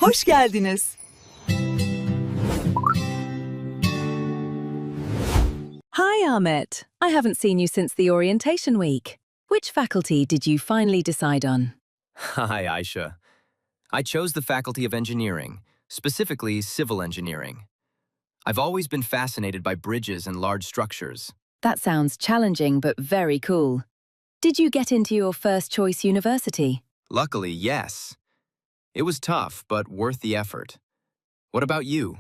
Hoş geldiniz. Hi, Ahmet. I haven't seen you since the orientation week. Which faculty did you finally decide on? Hi, Aisha. I chose the Faculty of Engineering, specifically civil engineering. I've always been fascinated by bridges and large structures. That sounds challenging but very cool. Did you get into your first choice university? Luckily, yes. It was tough, but worth the effort. What about you?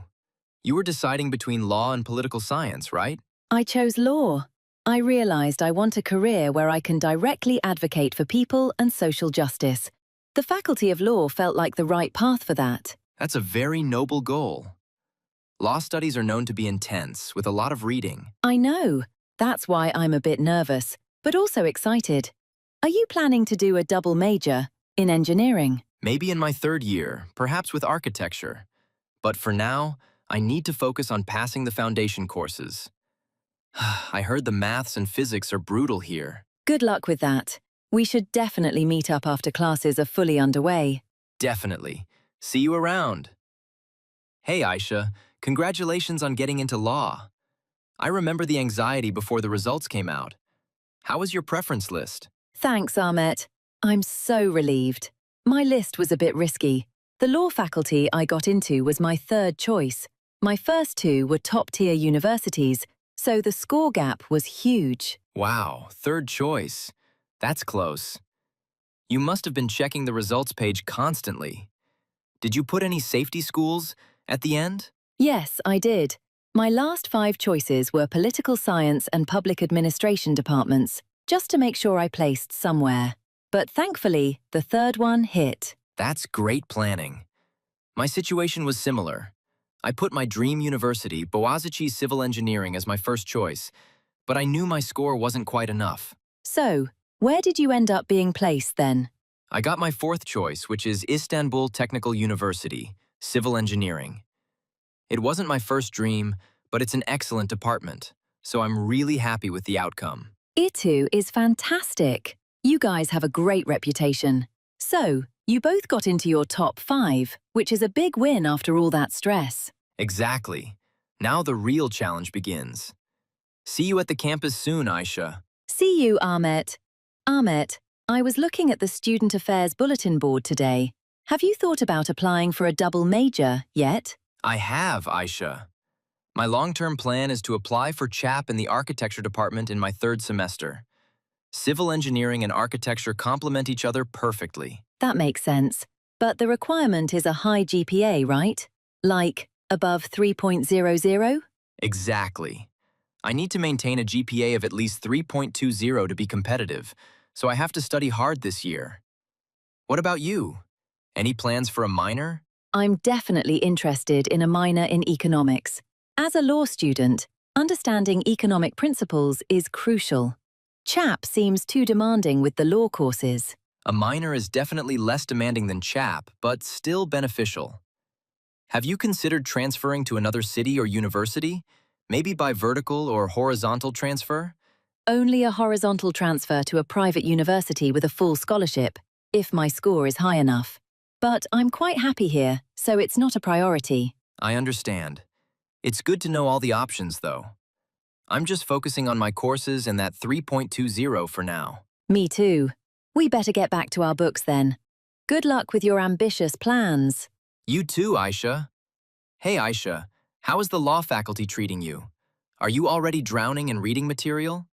You were deciding between law and political science, right? I chose law. I realized I want a career where I can directly advocate for people and social justice. The Faculty of Law felt like the right path for that. That's a very noble goal. Law studies are known to be intense, with a lot of reading. I know. That's why I'm a bit nervous, but also excited. Are you planning to do a double major in engineering? Maybe in my third year, perhaps with architecture. But for now, I need to focus on passing the foundation courses. I heard the maths and physics are brutal here. Good luck with that. We should definitely meet up after classes are fully underway. Definitely. See you around. Hey, Aisha, congratulations on getting into law. I remember the anxiety before the results came out. How was your preference list? Thanks, Ahmet. I'm so relieved. My list was a bit risky. The law faculty I got into was my third choice. My first two were top-tier universities, so the score gap was huge. Wow, third choice. That's close. You must have been checking the results page constantly. Did you put any safety schools at the end? Yes, I did. My last 5 choices were political science and public administration departments, just to make sure I placed somewhere. But thankfully, the third one hit. That's great planning. My situation was similar. I put my dream university, Boğaziçi Civil Engineering, as my first choice, but I knew my score wasn't quite enough. So, where did you end up being placed then? I got my fourth choice, which is Istanbul Technical University, Civil Engineering. It wasn't my first dream, but it's an excellent department, so I'm really happy with the outcome. ITU is fantastic. You guys have a great reputation. So, you both got into your top 5, which is a big win after all that stress. Exactly. Now the real challenge begins. See you at the campus soon, Aisha. See you, Ahmet. Ahmet, I was looking at the Student Affairs Bulletin Board today. Have you thought about applying for a double major yet? I have, Aisha. My long-term plan is to apply for CHAP in the architecture department in my third semester. Civil engineering and architecture complement each other perfectly. That makes sense. But the requirement is a high GPA, right? Like, above 3.00? Exactly. I need to maintain a GPA of at least 3.20 to be competitive, so I have to study hard this year. What about you? Any plans for a minor? I'm definitely interested in a minor in economics. As a law student, understanding economic principles is crucial. CHAP seems too demanding with the law courses. A minor is definitely less demanding than CHAP, but still beneficial. Have you considered transferring to another city or university? Maybe by vertical or horizontal transfer? Only a horizontal transfer to a private university with a full scholarship, if my score is high enough. But I'm quite happy here, so it's not a priority. I understand. It's good to know all the options, though. I'm just focusing on my courses and that 3.20 for now. Me too. We better get back to our books then. Good luck with your ambitious plans. You too, Aisha. Hey, Aisha, how is the law faculty treating you? Are you already drowning in reading material?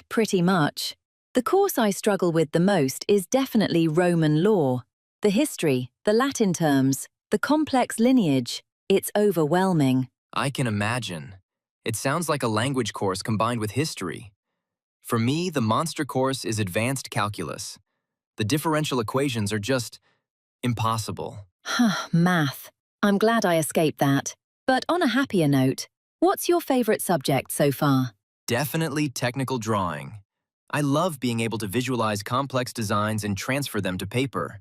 Pretty much. The course I struggle with the most is definitely Roman law. The history, the Latin terms, the complex lineage, it's overwhelming. I can imagine. It sounds like a language course combined with history. For me, the monster course is advanced calculus. The differential equations are just impossible. Math. I'm glad I escaped that. But on a happier note, what's your favorite subject so far? Definitely technical drawing. I love being able to visualize complex designs and transfer them to paper.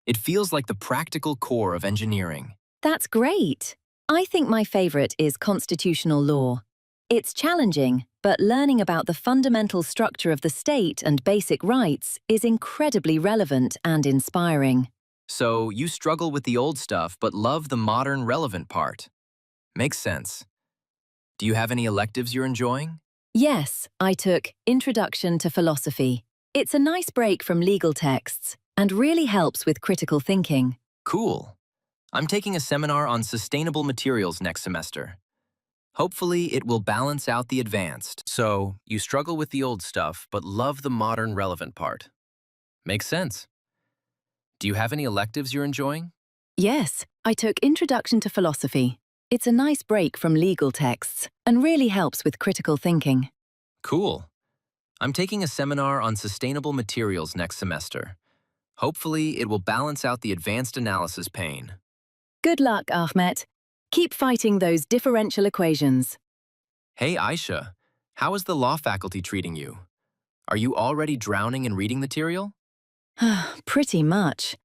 It feels like the practical core of engineering. That's great. I think my favorite is constitutional law. It's challenging, but learning about the fundamental structure of the state and basic rights is incredibly relevant and inspiring. So you struggle with the old stuff but love the modern relevant part. Makes sense. Do you have any electives you're enjoying? Yes, I took Introduction to Philosophy. It's a nice break from legal texts and really helps with critical thinking. Cool. I'm taking a seminar on sustainable materials next semester. Hopefully, it will balance out the advanced. So, you struggle with the old stuff, but love the modern relevant part. Makes sense. Do you have any electives you're enjoying? Yes, I took Introduction to Philosophy. It's a nice break from legal texts and really helps with critical thinking. Cool. I'm taking a seminar on sustainable materials next semester. Hopefully, it will balance out the advanced analysis pain. Good luck, Ahmet. Keep fighting those differential equations. Hey, Aisha, how is the law faculty treating you? Are you already drowning in reading material? Pretty much.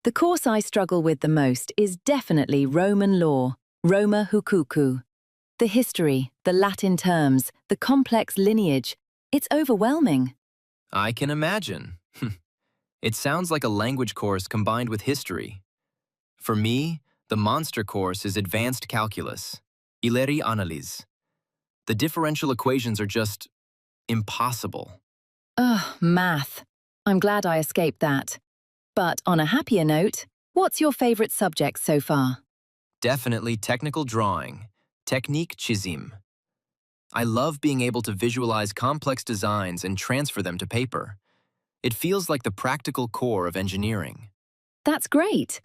The course I struggle with the most is definitely Roman law, Roma hukuku. The history, the Latin terms, the complex lineage, it's overwhelming. I can imagine. It sounds like a language course combined with history. For me, the monster course is advanced calculus, ileri analiz. The differential equations are just impossible. Ugh, math. I'm glad I escaped that. But on a happier note, what's your favorite subject so far? Definitely technical drawing, technique çizim. I love being able to visualize complex designs and transfer them to paper. It feels like the practical core of engineering. That's great.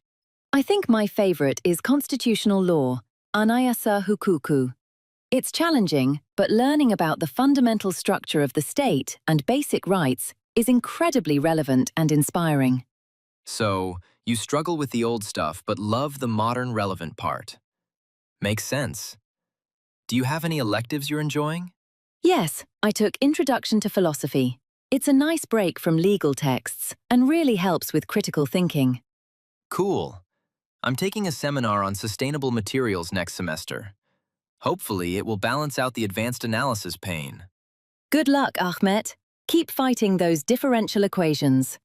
I think my favorite is constitutional law, anayasa hukuku. It's challenging, but learning about the fundamental structure of the state and basic rights is incredibly relevant and inspiring. So, you struggle with the old stuff but love the modern relevant part. Makes sense. Do you have any electives you're enjoying? Yes, I took Introduction to Philosophy. It's a nice break from legal texts and really helps with critical thinking. Cool. I'm taking a seminar on sustainable materials next semester. Hopefully, it will balance out the advanced analysis pain. Good luck, Ahmet. Keep fighting those differential equations.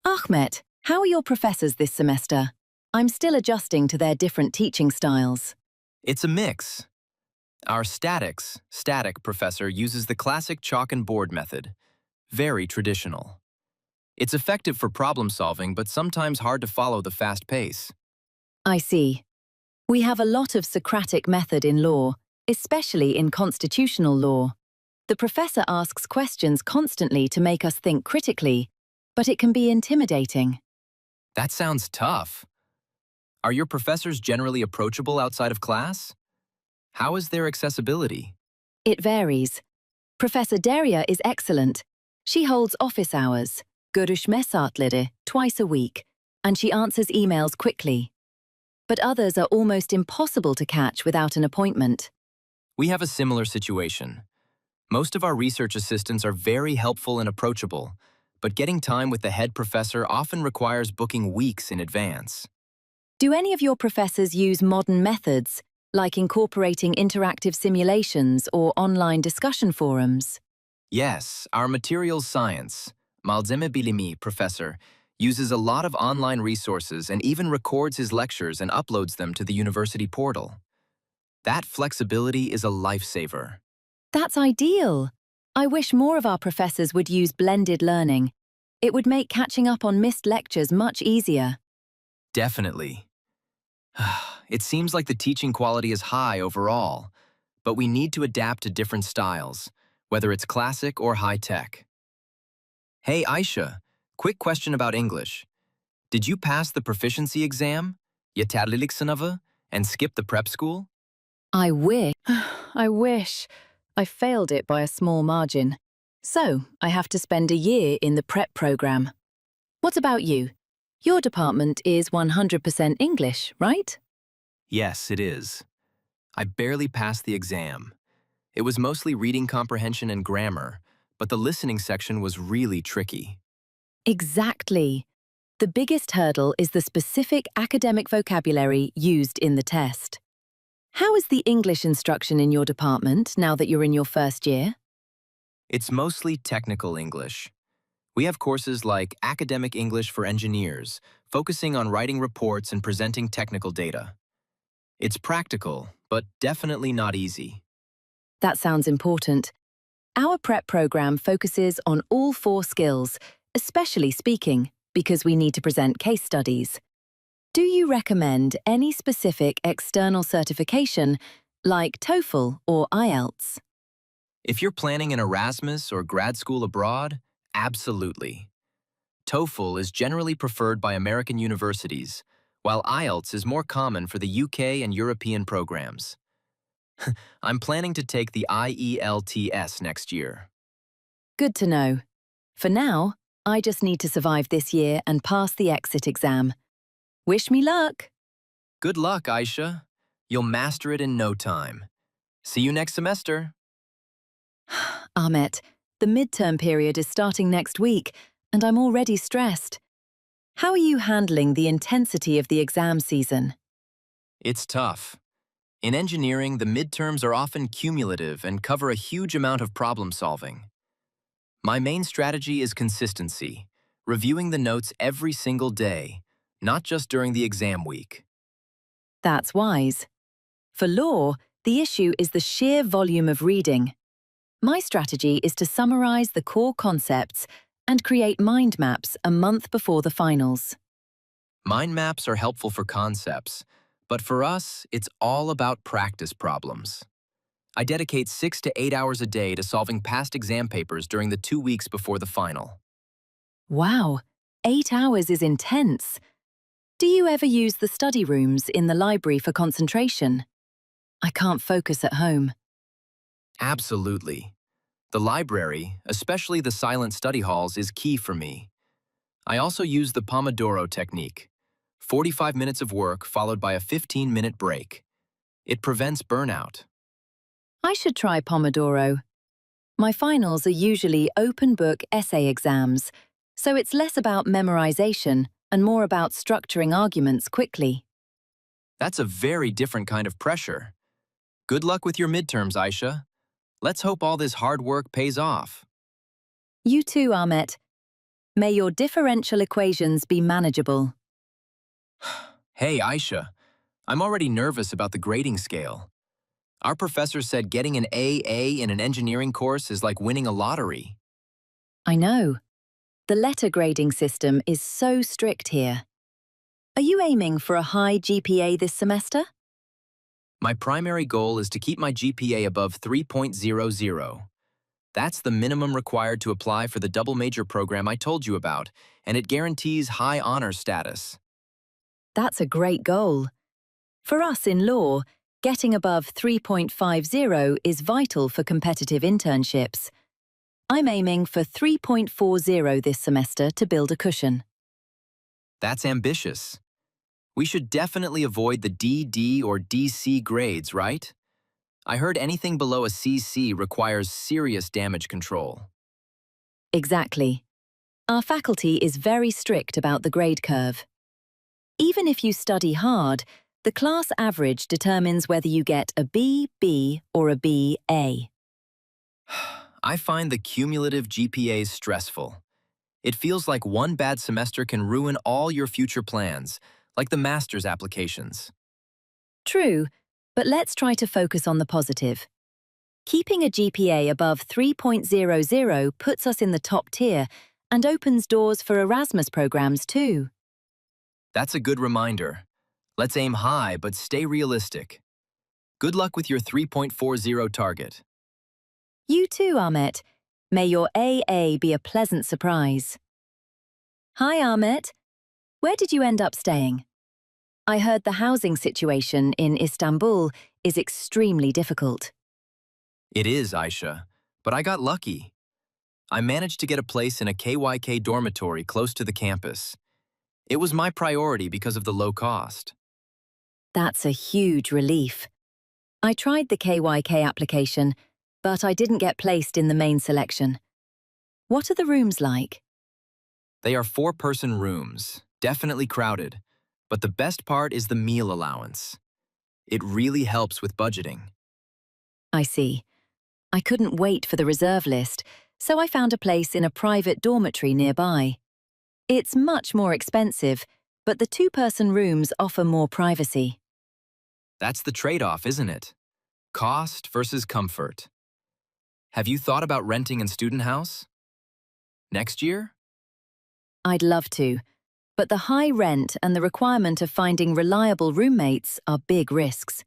Ahmet, how are your professors this semester? I'm still adjusting to their different teaching styles. It's a mix. Our static professor uses the classic chalk and board method. Very traditional. It's effective for problem solving, but sometimes hard to follow the fast pace. I see. We have a lot of Socratic method in law, especially in constitutional law. The professor asks questions constantly to make us think critically, but it can be intimidating. That sounds tough. Are your professors generally approachable outside of class? How is their accessibility? It varies. Professor Deria is excellent. She holds office hours, görüşme saatleri, twice a week, and she answers emails quickly. But others are almost impossible to catch without an appointment. We have a similar situation. Most of our research assistants are very helpful and approachable, but getting time with the head professor often requires booking weeks in advance. Do any of your professors use modern methods, like incorporating interactive simulations or online discussion forums? Yes, our materials science, Malzeme Bilimi professor, uses a lot of online resources and even records his lectures and uploads them to the university portal. That flexibility is a lifesaver. That's ideal. I wish more of our professors would use blended learning. It would make catching up on missed lectures much easier. Definitely. It seems like the teaching quality is high overall, but we need to adapt to different styles, whether it's classic or high-tech. Hey, Aisha, quick question about English. Did you pass the proficiency exam, yeterlilik sınavı, and skip the prep school? I wish. I wish. I failed it by a small margin. So, I have to spend a year in the prep program. What about you? Your department is 100% English, right? Yes, it is. I barely passed the exam. It was mostly reading comprehension and grammar, but the listening section was really tricky. Exactly. The biggest hurdle is the specific academic vocabulary used in the test. How is the English instruction in your department now that you're in your first year? It's mostly technical English. We have courses like Academic English for Engineers, focusing on writing reports and presenting technical data. It's practical, but definitely not easy. That sounds important. Our prep program focuses on all 4 skills, especially speaking, because we need to present case studies. Do you recommend any specific external certification, like TOEFL or IELTS? If you're planning an Erasmus or grad school abroad, absolutely. TOEFL is generally preferred by American universities, while IELTS is more common for the UK and European programs. I'm planning to take the IELTS next year. Good to know. For now, I just need to survive this year and pass the exit exam. Wish me luck! Good luck, Aisha. You'll master it in no time. See you next semester. Ahmet, the midterm period is starting next week, and I'm already stressed. How are you handling the intensity of the exam season? It's tough. In engineering, the midterms are often cumulative and cover a huge amount of problem solving. My main strategy is consistency, reviewing the notes every single day, not just during the exam week. That's wise. For law, the issue is the sheer volume of reading. My strategy is to summarize the core concepts and create mind maps a month before the finals. Mind maps are helpful for concepts, but for us, it's all about practice problems. I dedicate 6 to 8 hours a day to solving past exam papers during the 2 weeks before the final. Wow, 8 hours is intense. Do you ever use the study rooms in the library for concentration? I can't focus at home. Absolutely. The library, especially the silent study halls, is key for me. I also use the Pomodoro technique. 45 minutes of work followed by a 15-minute break. It prevents burnout. I should try Pomodoro. My finals are usually open book essay exams, so it's less about memorization and more about structuring arguments quickly. That's a very different kind of pressure. Good luck with your midterms, Aisha. Let's hope all this hard work pays off. You too, Ahmet. May your differential equations be manageable. Hey, Aisha, I'm already nervous about the grading scale. Our professor said getting an AA in an engineering course is like winning a lottery. I know. The letter grading system is so strict here. Are you aiming for a high GPA this semester? My primary goal is to keep my GPA above 3.00. That's the minimum required to apply for the double major program I told you about, and it guarantees high honor status. That's a great goal. For us in law, getting above 3.50 is vital for competitive internships. I'm aiming for 3.40 this semester to build a cushion. That's ambitious. We should definitely avoid the DD or DC grades, right? I heard anything below a CC requires serious damage control. Exactly. Our faculty is very strict about the grade curve. Even if you study hard, the class average determines whether you get a B, B, or a B, A. I find the cumulative GPAs stressful. It feels like one bad semester can ruin all your future plans, like the master's applications. True, but let's try to focus on the positive. Keeping a GPA above 3.00 puts us in the top tier and opens doors for Erasmus programs too. That's a good reminder. Let's aim high, but stay realistic. Good luck with your 3.40 target. You too, Ahmet. May your AA be a pleasant surprise. Hi, Ahmet. Where did you end up staying? I heard the housing situation in Istanbul is extremely difficult. It is, Aisha, but I got lucky. I managed to get a place in a KYK dormitory close to the campus. It was my priority because of the low cost. That's a huge relief. I tried the KYK application, but I didn't get placed in the main selection. What are the rooms like? They are 4-person rooms, definitely crowded, but the best part is the meal allowance. It really helps with budgeting. I see. I couldn't wait for the reserve list, so I found a place in a private dormitory nearby. It's much more expensive, but the two-person rooms offer more privacy. That's the trade-off, isn't it? Cost versus comfort. Have you thought about renting in student house? Next year? I'd love to, but the high rent and the requirement of finding reliable roommates are big risks.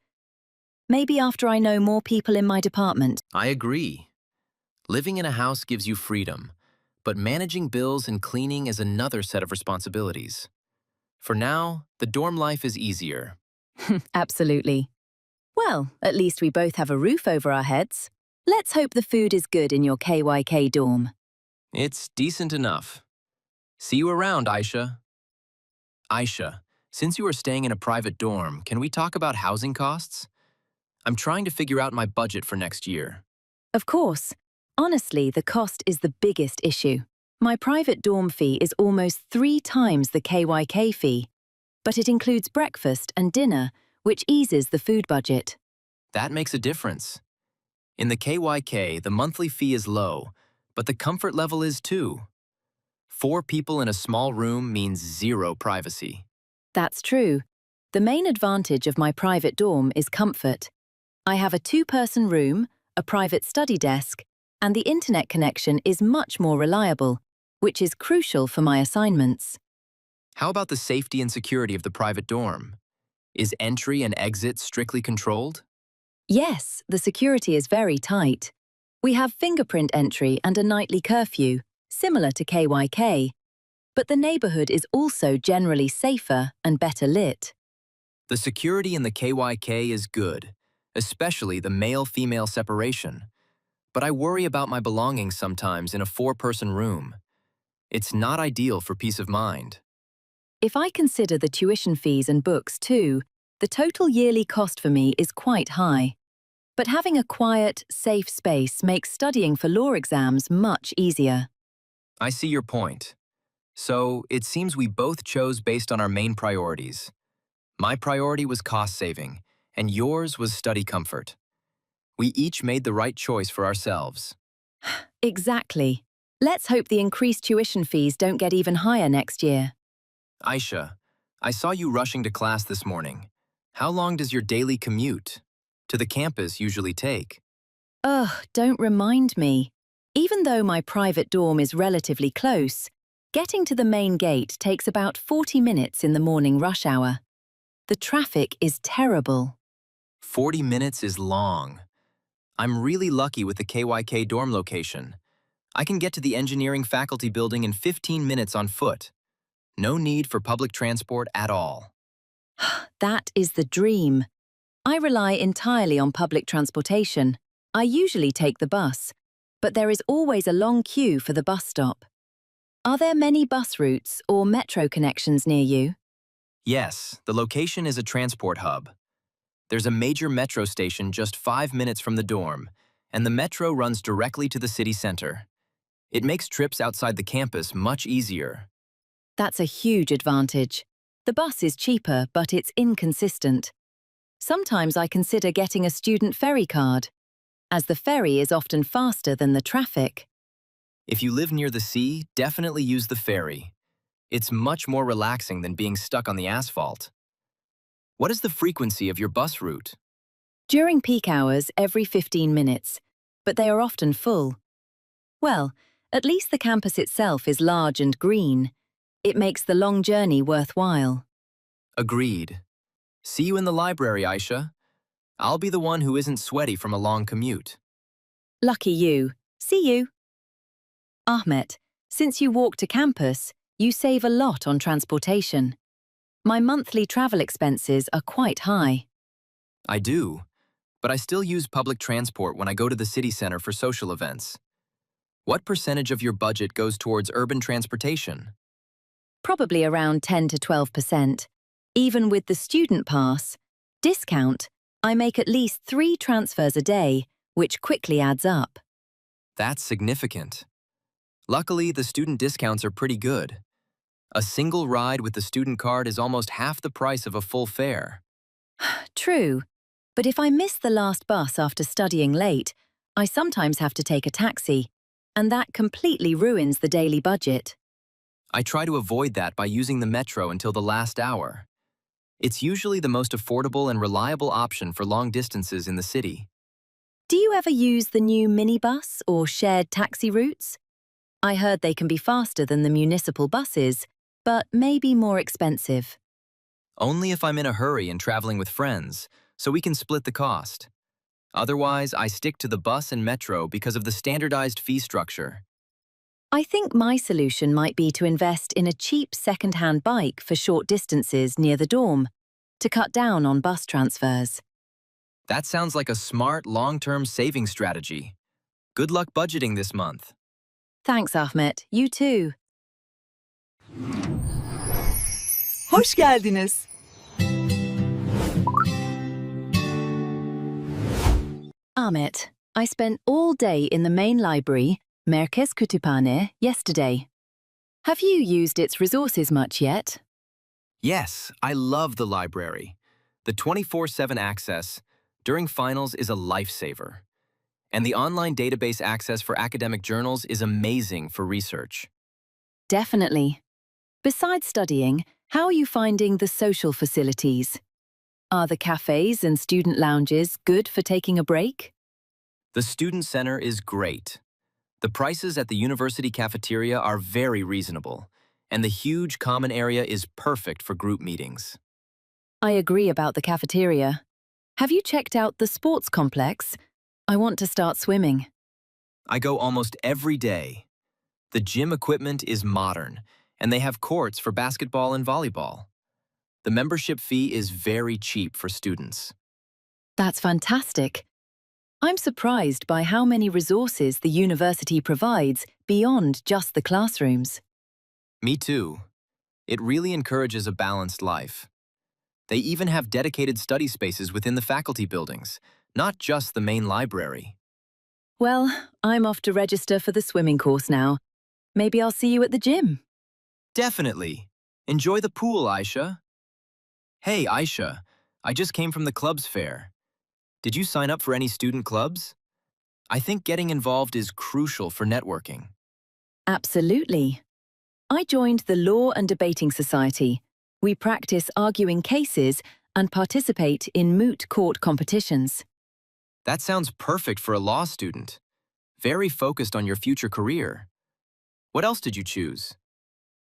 Maybe after I know more people in my department. I agree. Living in a house gives you freedom, but managing bills and cleaning is another set of responsibilities. For now, the dorm life is easier. Absolutely. Well, at least we both have a roof over our heads. Let's hope the food is good in your KYK dorm. It's decent enough. See you around, Aisha. Aisha, since you are staying in a private dorm, can we talk about housing costs? I'm trying to figure out my budget for next year. Of course. Honestly, the cost is the biggest issue. My private dorm fee is almost 3 times the KYK fee, but it includes breakfast and dinner, which eases the food budget. That makes a difference. In the KYK, the monthly fee is low, but the comfort level is too. 4 people in a small room means 0 privacy. That's true. The main advantage of my private dorm is comfort. I have a 2-person room, a private study desk, and the internet connection is much more reliable, which is crucial for my assignments. How about the safety and security of the private dorm? Is entry and exit strictly controlled? Yes, the security is very tight. We have fingerprint entry and a nightly curfew, similar to KYK, but the neighborhood is also generally safer and better lit. The security in the KYK is good, especially the male-female separation. But I worry about my belongings sometimes in a 4-person room. It's not ideal for peace of mind. If I consider the tuition fees and books too, the total yearly cost for me is quite high. But having a quiet, safe space makes studying for law exams much easier. I see your point. So, it seems we both chose based on our main priorities. My priority was cost saving, and yours was study comfort. We each made the right choice for ourselves. Exactly. Let's hope the increased tuition fees don't get even higher next year. Aisha, I saw you rushing to class this morning. How long does your daily commute to the campus usually take? Ugh, don't remind me. Even though my private dorm is relatively close, getting to the main gate takes about 40 minutes in the morning rush hour. The traffic is terrible. 40 minutes is long. I'm really lucky with the KYK dorm location. I can get to the engineering faculty building in 15 minutes on foot. No need for public transport at all. That is the dream. I rely entirely on public transportation. I usually take the bus, but there is always a long queue for the bus stop. Are there many bus routes or metro connections near you? Yes, the location is a transport hub. There's a major metro station just 5 minutes from the dorm, and the metro runs directly to the city center. It makes trips outside the campus much easier. That's a huge advantage. The bus is cheaper, but it's inconsistent. Sometimes I consider getting a student ferry card, as the ferry is often faster than the traffic. If you live near the sea, definitely use the ferry. It's much more relaxing than being stuck on the asphalt. What is the frequency of your bus route? During peak hours, every 15 minutes, but they are often full. Well, at least the campus itself is large and green. It makes the long journey worthwhile. Agreed. See you in the library, Aisha. I'll be the one who isn't sweaty from a long commute. Lucky you. See you. Ahmet, since you walk to campus, you save a lot on transportation. My monthly travel expenses are quite high. I do, but I still use public transport when I go to the city center for social events. What percentage of your budget goes towards urban transportation? Probably around 10 to 12%. Even with the student pass, discount, I make at least 3 transfers a day, which quickly adds up. That's significant. Luckily, the student discounts are pretty good. A single ride with the student card is almost half the price of a full fare. True, but if I miss the last bus after studying late, I sometimes have to take a taxi. and that completely ruins the daily budget. I try to avoid that by using the metro until the last hour. It's usually the most affordable and reliable option for long distances in the city. Do you ever use the new minibus or shared taxi routes? I heard they can be faster than the municipal buses, but maybe more expensive. Only if I'm in a hurry and traveling with friends, so we can split the cost. Otherwise, I stick to the bus and metro because of the standardized fee structure. I think my solution might be to invest in a cheap second-hand bike for short distances near the dorm, to cut down on bus transfers. That sounds like a smart, long-term saving strategy. Good luck budgeting this month. Thanks, Ahmet. You too. Hoş geldiniz. Ahmet, I spent all day in the main library, Merkez Kütüphane, yesterday. Have you used its resources much yet? Yes, I love the library. The 24/7 access during finals is a lifesaver. And the online database access for academic journals is amazing for research. Definitely. Besides studying, how are you finding the social facilities? Are the cafes and student lounges good for taking a break? The student center is great. The prices at the university cafeteria are very reasonable, and the huge common area is perfect for group meetings. I agree about the cafeteria. Have you checked out the sports complex? I want to start swimming. I go almost every day. The gym equipment is modern, and they have courts for basketball and volleyball. The membership fee is very cheap for students. That's fantastic. I'm surprised by how many resources the university provides beyond just the classrooms. Me too. It really encourages a balanced life. They even have dedicated study spaces within the faculty buildings, not just the main library. Well, I'm off to register for the swimming course now. Maybe I'll see you at the gym. Definitely. Enjoy the pool, Aisha. Hey, Aisha, I just came from the clubs fair. Did you sign up for any student clubs? I think getting involved is crucial for networking. Absolutely. I joined the Law and Debating Society. We practice arguing cases and participate in moot court competitions. That sounds perfect for a law student. Very focused on your future career. What else did you choose?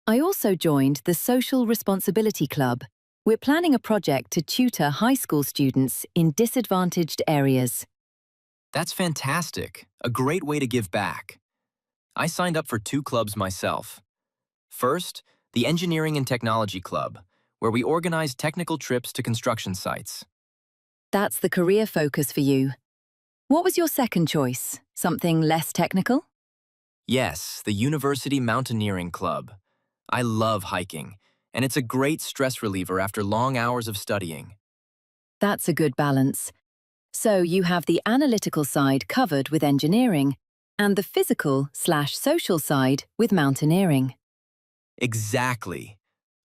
I also joined the Social Responsibility Club. We're planning a project to tutor high school students in disadvantaged areas. That's fantastic. A great way to give back. I signed up for 2 clubs myself. First, the Engineering and Technology Club, where we organize technical trips to construction sites. That's the career focus for you. What was your second choice? Something less technical? Yes, the University Mountaineering Club. I love hiking, and it's a great stress reliever after long hours of studying. That's a good balance. So you have the analytical side covered with engineering and the physical/social side with mountaineering. Exactly.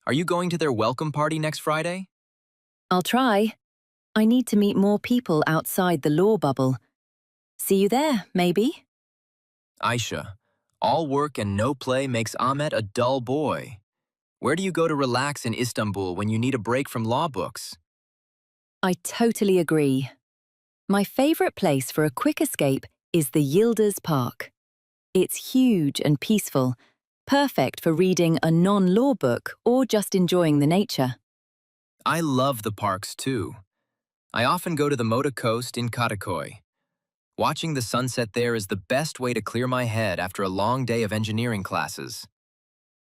Are you going to their welcome party next Friday? I'll try. I need to meet more people outside the law bubble. See you there, maybe? Aisha, all work and no play makes Ahmet a dull boy. Where do you go to relax in Istanbul when you need a break from law books? I totally agree. My favorite place for a quick escape is the Yıldız Park. It's huge and peaceful, perfect for reading a non-law book or just enjoying the nature. I love the parks too. I often go to the Moda Coast in Kadıköy. Watching the sunset there is the best way to clear my head after a long day of engineering classes.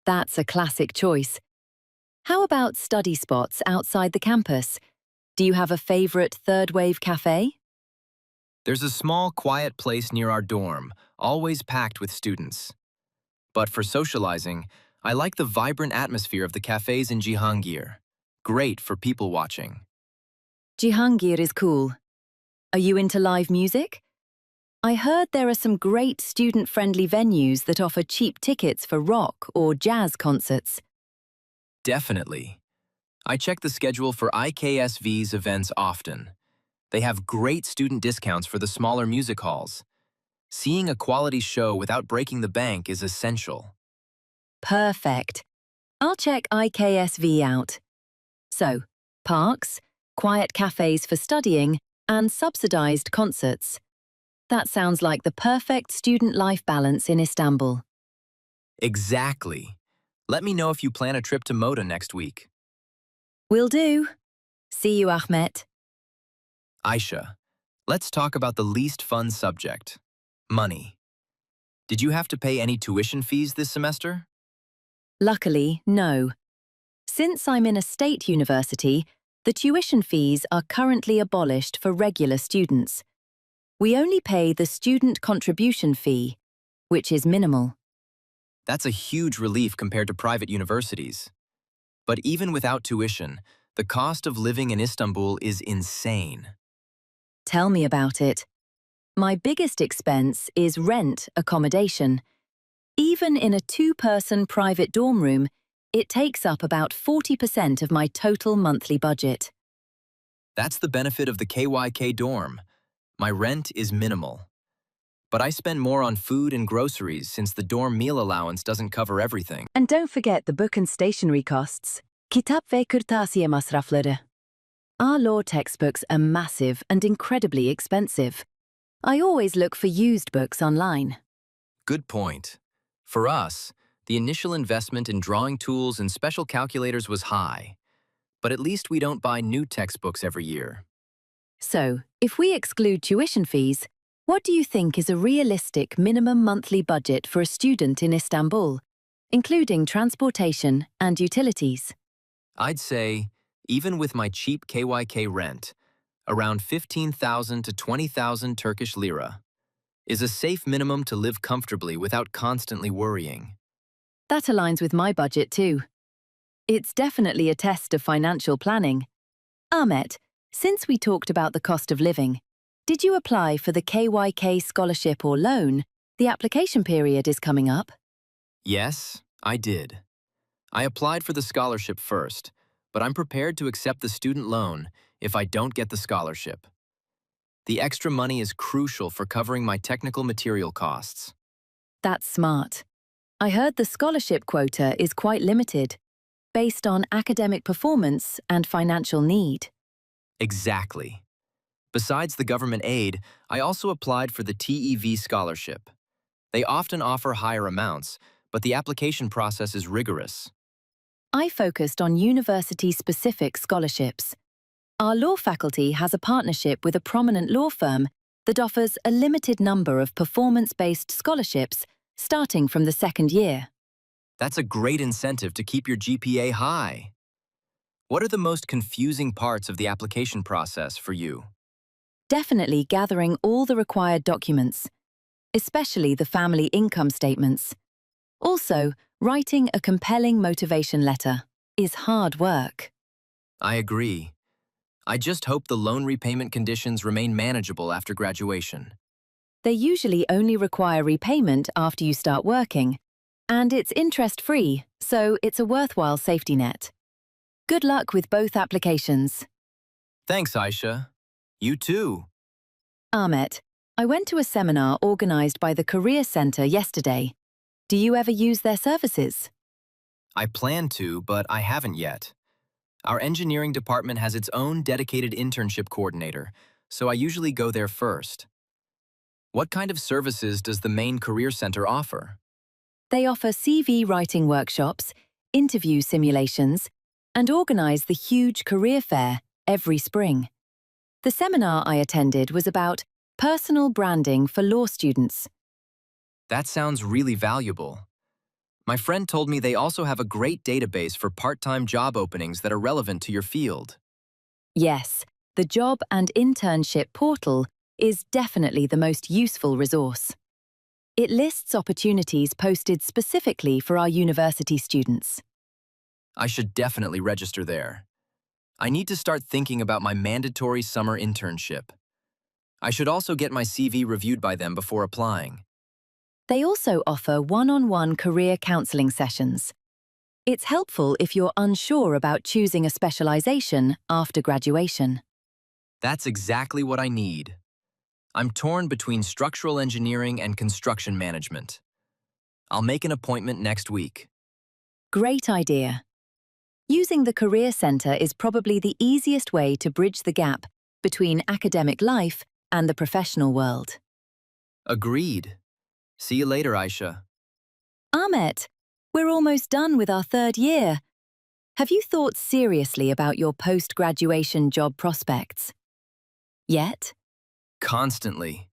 That's a classic choice. How about study spots outside the campus? Do you have a favorite third-wave cafe? There's a small, quiet place near our dorm, always packed with students. But for socializing, I like the vibrant atmosphere of the cafes in Cihangir. Great for people watching. Cihangir is cool. Are you into live music? I heard there are some great student-friendly venues that offer cheap tickets for rock or jazz concerts. Definitely. I check the schedule for IKSV's events often. They have great student discounts for the smaller music halls. Seeing a quality show without breaking the bank is essential. Perfect. I'll check IKSV out. So, parks, quiet cafes for studying, and subsidized concerts. That sounds like the perfect student life balance in Istanbul. Exactly. Let me know if you plan a trip to Moda next week. Will do. See you, Ahmet. Aisha, let's talk about the least fun subject, money. Did you have to pay any tuition fees this semester? Luckily, no. Since I'm in a state university, the tuition fees are currently abolished for regular students. We only pay the student contribution fee, which is minimal. That's a huge relief compared to private universities. But even without tuition, the cost of living in Istanbul is insane. Tell me about it. My biggest expense is rent accommodation. Even in a two-person private dorm room, it takes up about 40% of my total monthly budget. That's the benefit of the KYK dorm. My rent is minimal. But I spend more on food and groceries since the dorm meal allowance doesn't cover everything. And don't forget the book and stationery costs. Kitap ve kırtasiye masrafları. Our law textbooks are massive and incredibly expensive. I always look for used books online. Good point. For us, the initial investment in drawing tools and special calculators was high. But at least we don't buy new textbooks every year. So, if we exclude tuition fees, what do you think is a realistic minimum monthly budget for a student in Istanbul, including transportation and utilities? I'd say, even with my cheap KYK rent, around 15,000 to 20,000 Turkish lira is a safe minimum to live comfortably without constantly worrying. That aligns with my budget too. It's definitely a test of financial planning. Ahmet, since we talked about the cost of living, did you apply for the KYK scholarship or loan? The application period is coming up. Yes, I did. I applied for the scholarship first, but I'm prepared to accept the student loan if I don't get the scholarship. The extra money is crucial for covering my technical material costs. That's smart. I heard the scholarship quota is quite limited, based on academic performance and financial need. Exactly. Besides the government aid, I also applied for the TEV scholarship. They often offer higher amounts, but the application process is rigorous. I focused on university-specific scholarships. Our law faculty has a partnership with a prominent law firm that offers a limited number of performance-based scholarships starting from the second year. That's a great incentive to keep your GPA high. What are the most confusing parts of the application process for you? Definitely gathering all the required documents, especially the family income statements. Also, writing a compelling motivation letter is hard work. I agree. I just hope the loan repayment conditions remain manageable after graduation. They usually only require repayment after you start working, and it's interest-free, so it's a worthwhile safety net. Good luck with both applications. Thanks, Aisha. You too. Ahmet, I went to a seminar organized by the Career Center yesterday. Do you ever use their services? I plan to, but I haven't yet. Our engineering department has its own dedicated internship coordinator, so I usually go there first. What kind of services does the main Career Center offer? They offer CV writing workshops, interview simulations, and organize the huge career fair every spring. The seminar I attended was about personal branding for law students. That sounds really valuable. My friend told me they also have a great database for part-time job openings that are relevant to your field. Yes, the job and internship portal is definitely the most useful resource. It lists opportunities posted specifically for our university students. I should definitely register there. I need to start thinking about my mandatory summer internship. I should also get my CV reviewed by them before applying. They also offer one-on-one career counseling sessions. It's helpful if you're unsure about choosing a specialization after graduation. That's exactly what I need. I'm torn between structural engineering and construction management. I'll make an appointment next week. Great idea. Using the Career Centre is probably the easiest way to bridge the gap between academic life and the professional world. Agreed. See you later, Aisha. Ahmet, we're almost done with our third year. Have you thought seriously about your post-graduation job prospects? Yet? Constantly.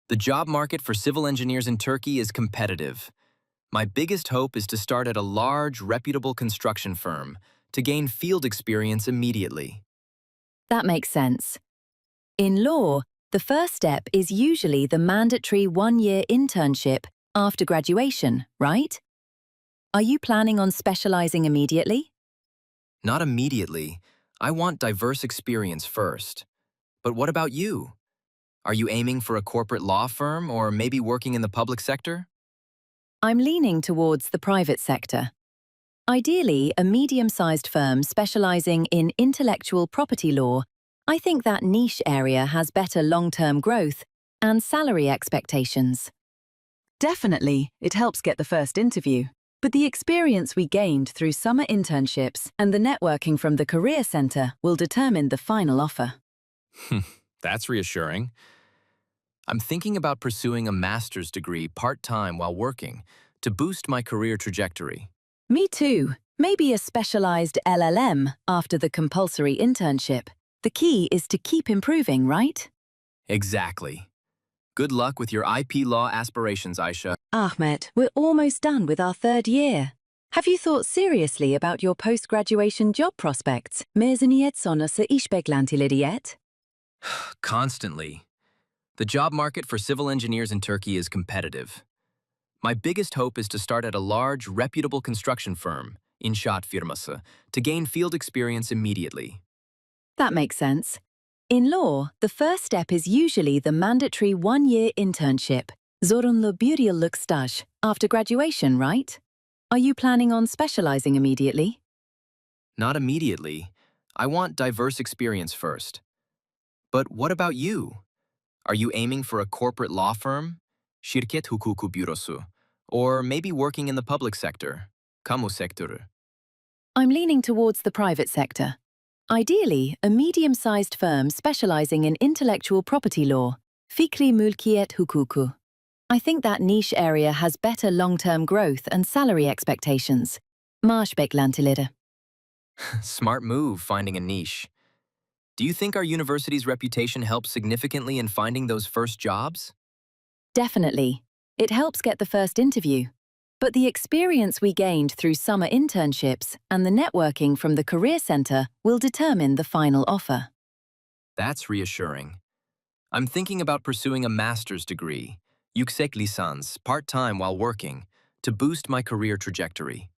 The job market for civil engineers in Turkey is competitive. My biggest hope is to start at a large, reputable construction firm to gain field experience immediately. That makes sense. In law, the first step is usually the mandatory one-year internship after graduation, right? Are you planning on specializing immediately? Not immediately. I want diverse experience first. But what about you? Are you aiming for a corporate law firm or maybe working in the public sector? I'm leaning towards the private sector. Ideally, a medium-sized firm specializing in intellectual property law. I think that niche area has better long-term growth and salary expectations. Definitely, it helps get the first interview. But the experience we gained through summer internships and the networking from the Career Centre will determine the final offer. That's reassuring. I'm thinking about pursuing a master's degree part-time while working to boost my career trajectory. Me too. Maybe a specialized LLM after the compulsory internship. The key is to keep improving, right? Exactly. Good luck with your IP law aspirations, Aisha. Ahmet, we're almost done with our third year. Have you thought seriously about your post-graduation job prospects? Mezuniyet sonrası iş beklentileri yet? Constantly. The job market for civil engineers in Turkey is competitive. My biggest hope is to start at a large, reputable construction firm, İnşaat firması, to gain field experience immediately. That makes sense. In law, the first step is usually the mandatory one-year internship, zorunlu bir yıllık staj, after graduation, right? Are you planning on specializing immediately? Not immediately. I want diverse experience first. But what about you? Are you aiming for a corporate law firm, şirket hukuku bürosu, or maybe working in the public sector, kamu sektörü? I'm leaning towards the private sector. Ideally, a medium-sized firm specializing in intellectual property law, fikri mülkiyet hukuku. I think that niche area has better long-term growth and salary expectations. Maaş beklentileri. Smart move, finding a niche. Do you think our university's reputation helps significantly in finding those first jobs? Definitely. It helps get the first interview. But the experience we gained through summer internships and the networking from the Career Centre will determine the final offer. That's reassuring. I'm thinking about pursuing a master's degree, yüksek lisans, part-time while working, to boost my career trajectory.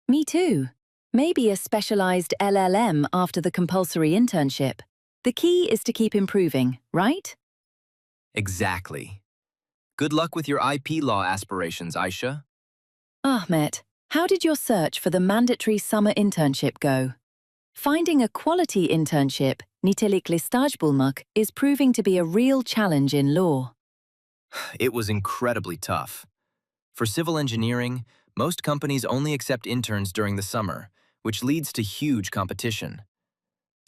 Me too. Maybe a specialized LLM after the compulsory internship. The key is to keep improving, right? Exactly. Good luck with your IP law aspirations, Aisha. Ahmet, how did your search for the mandatory summer internship go? Finding a quality internship, nitelikli staj bulmak, is proving to be a real challenge in law. It was incredibly tough. For civil engineering, most companies only accept interns during the summer, which leads to huge competition.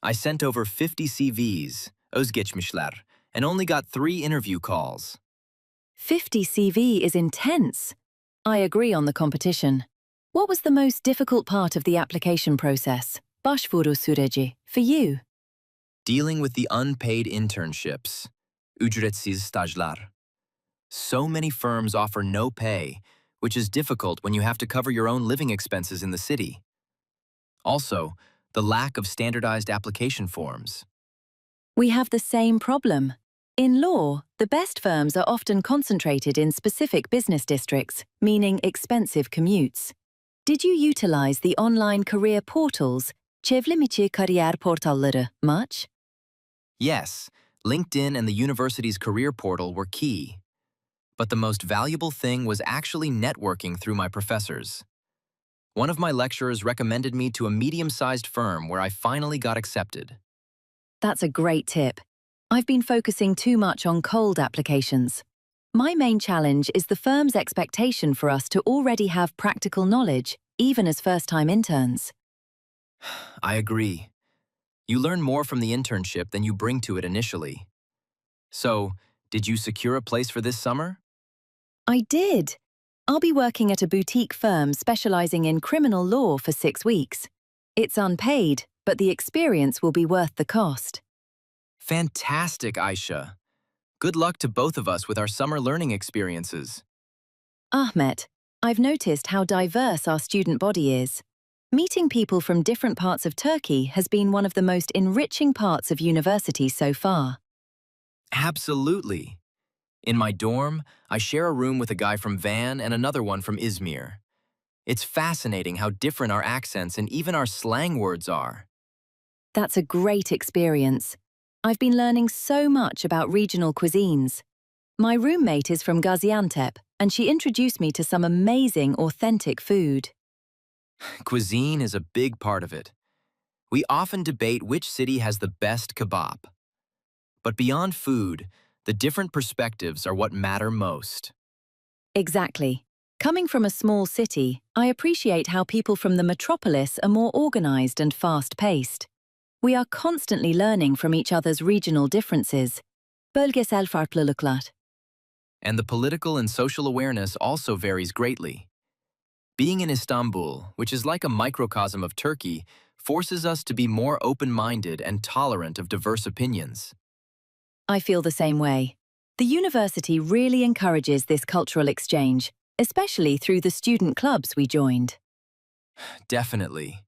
I sent over 50 CVs, özgeçmişler, and only got 3 interview calls. 50 CV is intense. I agree on the competition. What was the most difficult part of the application process, başvuru süreci, for you? Dealing with the unpaid internships, ücretsiz stajlar. So many firms offer no pay, which is difficult when you have to cover your own living expenses in the city. Also, the lack of standardized application forms. We have the same problem. In law, the best firms are often concentrated in specific business districts, meaning expensive commutes. Did you utilize the online career portals, çevrimiçi kariyer portalları, much? Yes, LinkedIn and the university's career portal were key. But the most valuable thing was actually networking through my professors. One of my lecturers recommended me to a medium-sized firm where I finally got accepted. That's a great tip. I've been focusing too much on cold applications. My main challenge is the firm's expectation for us to already have practical knowledge, even as first-time interns. I agree. You learn more from the internship than you bring to it initially. So, did you secure a place for this summer? I did. I'll be working at a boutique firm specializing in criminal law for 6 weeks. It's unpaid, but the experience will be worth the cost. Fantastic, Aisha. Good luck to both of us with our summer learning experiences. Ahmet, I've noticed how diverse our student body is. Meeting people from different parts of Turkey has been one of the most enriching parts of university so far. Absolutely. In my dorm, I share a room with a guy from Van and another one from Izmir. It's fascinating how different our accents and even our slang words are. That's a great experience. I've been learning so much about regional cuisines. My roommate is from Gaziantep, and she introduced me to some amazing, authentic food. Cuisine is a big part of it. We often debate which city has the best kebab. But beyond food, the different perspectives are what matter most. Exactly. Coming from a small city, I appreciate how people from the metropolis are more organized and fast-paced. We are constantly learning from each other's regional differences. Bölgesel farklılıklar. And the political and social awareness also varies greatly. Being in Istanbul, which is like a microcosm of Turkey, forces us to be more open-minded and tolerant of diverse opinions. I feel the same way. The university really encourages this cultural exchange, especially through the student clubs we joined. Definitely.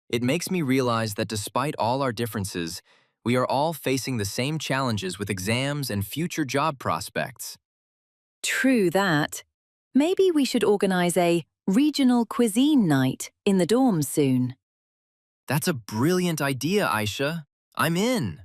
It makes me realize that despite all our differences, we are all facing the same challenges with exams and future job prospects. True that. Maybe we should organize a regional cuisine night in the dorms soon. That's a brilliant idea, Aisha. I'm in.